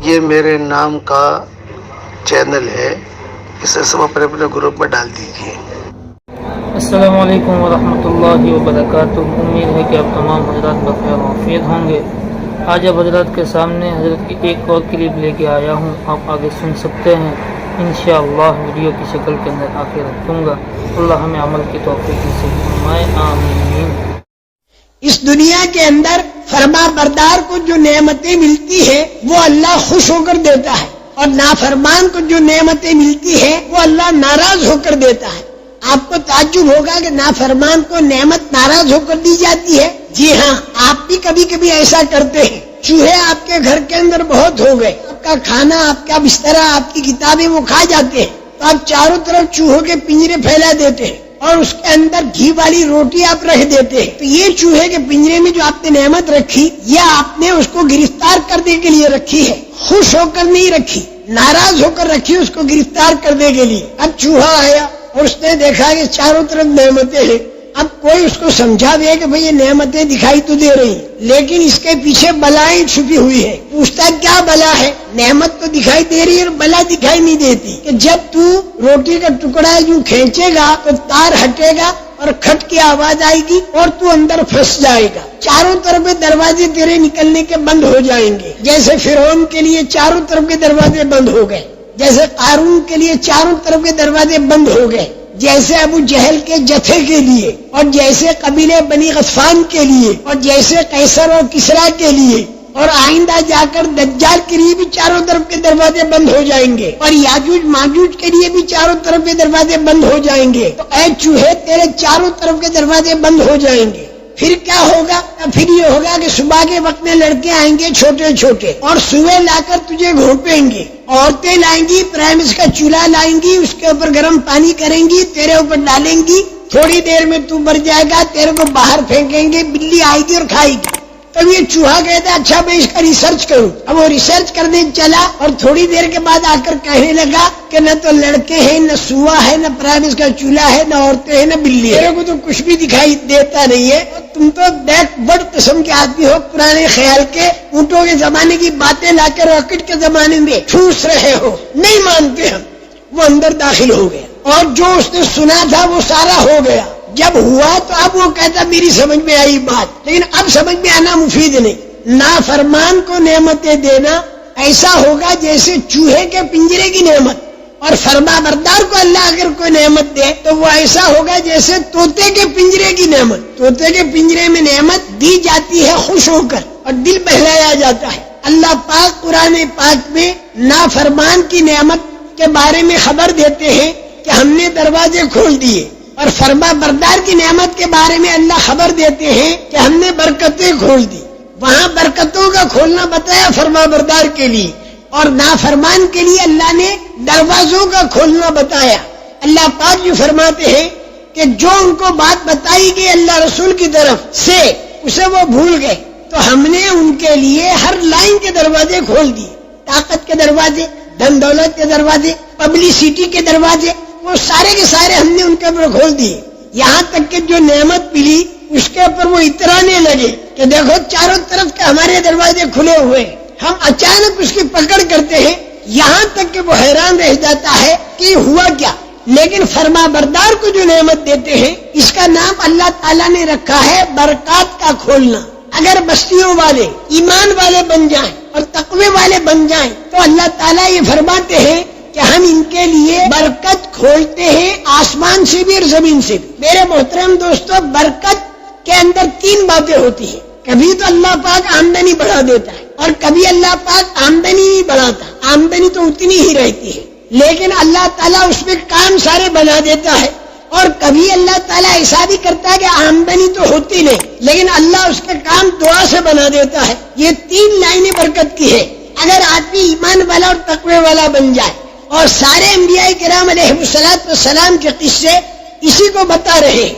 یہ میرے نام کا چینل ہے، اسے سب اپنے اپنے گروپ میں ڈال دیجیے۔ السلام علیکم ورحمۃ اللہ وبرکاتہ۔ امید ہے کہ آپ تمام حضرات بخیر و عافیت ہوں گے۔ آج اب حضرات کے سامنے حضرت کی ایک اور کلپ لے کے آیا ہوں، آپ آگے سن سکتے ہیں انشاءاللہ۔ ویڈیو کی شکل کے اندر آخر رکھوں گا۔ اللہ ہمیں عمل کی توفیق نصیب فرمائے، آمین۔ اس دنیا کے اندر فرما بردار کو جو نعمتیں ملتی ہیں وہ اللہ خوش ہو کر دیتا ہے، اور نافرمان کو جو نعمتیں ملتی ہیں وہ اللہ ناراض ہو کر دیتا ہے۔ آپ کو تعجب ہوگا کہ نافرمان کو نعمت ناراض ہو کر دی جاتی ہے۔ جی ہاں، آپ بھی کبھی کبھی ایسا کرتے ہیں۔ چوہے آپ کے گھر کے اندر بہت ہو گئے، آپ کا کھانا، آپ کا بستر، آپ کی کتابیں وہ کھا جاتے ہیں، تو آپ چاروں طرف چوہوں کے پنجرے پھیلا دیتے ہیں اور اس کے اندر گھی والی روٹی آپ رکھ دیتے ہیں۔ تو یہ چوہے کے پنجرے میں جو آپ نے نعمت رکھی، یہ آپ نے اس کو گرفتار کرنے کے لیے رکھی ہے، خوش ہو کر نہیں رکھی، ناراض ہو کر رکھی اس کو گرفتار کرنے کے لیے۔ اب چوہا آیا اور اس نے دیکھا کہ چاروں طرف نعمتیں ہیں۔ اب کوئی اس کو سمجھا دے کہ بھئی یہ نعمتیں دکھائی تو دے رہی ہیں، لیکن اس کے پیچھے بلائیں چھپی ہوئی ہے۔ پوچھتا کیا بلا ہے؟ نعمت تو دکھائی دے رہی ہے اور بلا دکھائی نہیں دیتی، کہ جب تو روٹی کا ٹکڑا یوں کھینچے گا تو تار ہٹے گا اور کھٹ کی آواز آئے گی اور تو اندر پھنس جائے گا، چاروں طرف دروازے تیرے نکلنے کے بند ہو جائیں گے۔ جیسے فرعون کے لیے چاروں طرف کے دروازے بند ہو گئے، جیسے قارون کے لیے چاروں طرف کے دروازے بند ہو گئے، جیسے ابو جہل کے جتھے کے لیے، اور جیسے قبیلے بنی غطفان کے لیے، اور جیسے قیصر اور کسریٰ کے لیے، اور آئندہ جا کر دجال کے لیے بھی چاروں طرف کے دروازے بند ہو جائیں گے، اور یاجوج ماجوج کے لیے بھی چاروں طرف کے دروازے بند ہو جائیں گے۔ تو اے چوہے، تیرے چاروں طرف کے دروازے بند ہو جائیں گے۔ پھر کیا ہوگا؟ پھر یہ ہوگا کہ صبح کے وقت میں لڑکے آئیں گے چھوٹے چھوٹے، اور صبح لا کر تجھے گھونپیں گے۔ عورتیں لائیں گی، پرائمس کا چولہا لائیں گی، اس کے اوپر گرم پانی کریں گی، تیرے اوپر ڈالیں گی، تھوڑی دیر میں تو مر جائے گا، تیرے کو باہر پھینکیں گے، بلی آئے گی اور کھائے گی۔ تب یہ چوہا کہتا اچھا میں اس کا ریسرچ کروں۔ اب وہ ریسرچ کرنے چلا اور تھوڑی دیر کے بعد آ کر کہنے لگا کہ نہ تو لڑکے ہیں، نہ سوا ہے، نہ پرائمس کا چولہا ہے، نہ عورتیں ہیں، نہ بلی ہے، میرے کو تو کچھ بھی دکھائی دیتا نہیں ہے۔ تم تو دیکھ بڑ قسم کے آدمی ہو، پرانے خیال کے، اونٹوں کے زمانے کی باتیں لا کر راکٹ کے زمانے میں ٹھوس رہے ہو، نہیں مانتے ہم۔ وہ اندر داخل ہو گیا اور جو اس نے سنا تھا وہ سارا ہو گیا۔ جب ہوا تو اب وہ کہتا میری سمجھ میں آئی بات، لیکن اب سمجھ میں آنا مفید نہیں۔ نافرمان کو نعمتیں دینا ایسا ہوگا جیسے چوہے کے پنجرے کی نعمت، اور فرما بردار کو اللہ اگر کوئی نعمت دے تو وہ ایسا ہوگا جیسے طوطے کے پنجرے کی نعمت۔ طوطے کے پنجرے میں نعمت دی جاتی ہے خوش ہو کر اور دل بہلایا جاتا ہے۔ اللہ پاک قرآن پاک میں نافرمان کی نعمت کے بارے میں خبر دیتے ہیں کہ ہم نے دروازے کھول دیے، اور فرما بردار کی نعمت کے بارے میں اللہ خبر دیتے ہیں کہ ہم نے برکتیں کھول دی۔ وہاں برکتوں کا کھولنا بتایا فرما بردار کے لیے، اور نافرمان کے لیے اللہ نے دروازوں کا کھولنا بتایا۔ اللہ پاک جو فرماتے ہیں کہ جو ان کو بات بتائی گئی اللہ رسول کی طرف سے اسے وہ بھول گئے، تو ہم نے ان کے لیے ہر لائن کے دروازے کھول دیے، طاقت کے دروازے، دھن دولت کے دروازے، پبلسٹی کے دروازے، وہ سارے کے سارے ہم نے ان کے اوپر کھول دیے۔ یہاں تک کہ جو نعمت ملی اس کے اوپر وہ اترانے لگے کہ دیکھو چاروں طرف کے ہمارے دروازے کھلے ہوئے، ہم اچانک اس کی پکڑ کرتے ہیں، یہاں تک کہ وہ حیران رہ جاتا ہے کہ ہوا کیا۔ لیکن فرما بردار کو جو نعمت دیتے ہیں اس کا نام اللہ تعالیٰ نے رکھا ہے برکات کا کھولنا۔ اگر بستیوں والے ایمان والے بن جائیں اور تقوی والے بن جائیں تو اللہ تعالیٰ یہ فرماتے ہیں کہ ہم ان کے لیے برکت کھولتے ہیں، آسمان سے بھی اور زمین سے بھی۔ میرے محترم دوستو، برکت کے اندر تین باتیں ہوتی ہیں۔ کبھی تو اللہ پاک آمدنی بڑھا دیتا ہے، اور کبھی اللہ پاک آمدنی نہیں بڑھاتا، آمدنی تو اتنی ہی رہتی ہے، لیکن اللہ تعالیٰ اس میں کام سارے بنا دیتا ہے۔ اور کبھی اللہ تعالیٰ ایسا بھی کرتا ہے کہ آمدنی تو ہوتی نہیں، لیکن اللہ اس کے کام دعا سے بنا دیتا ہے۔ یہ تین لائنیں برکت کی ہے۔ اگر آدمی ایمان والا اور تقوی والا بن جائے، اور سارے انبیاء کرام علیہ الصلوۃ والسلام کے قصے اسی کو بتا رہے ہیں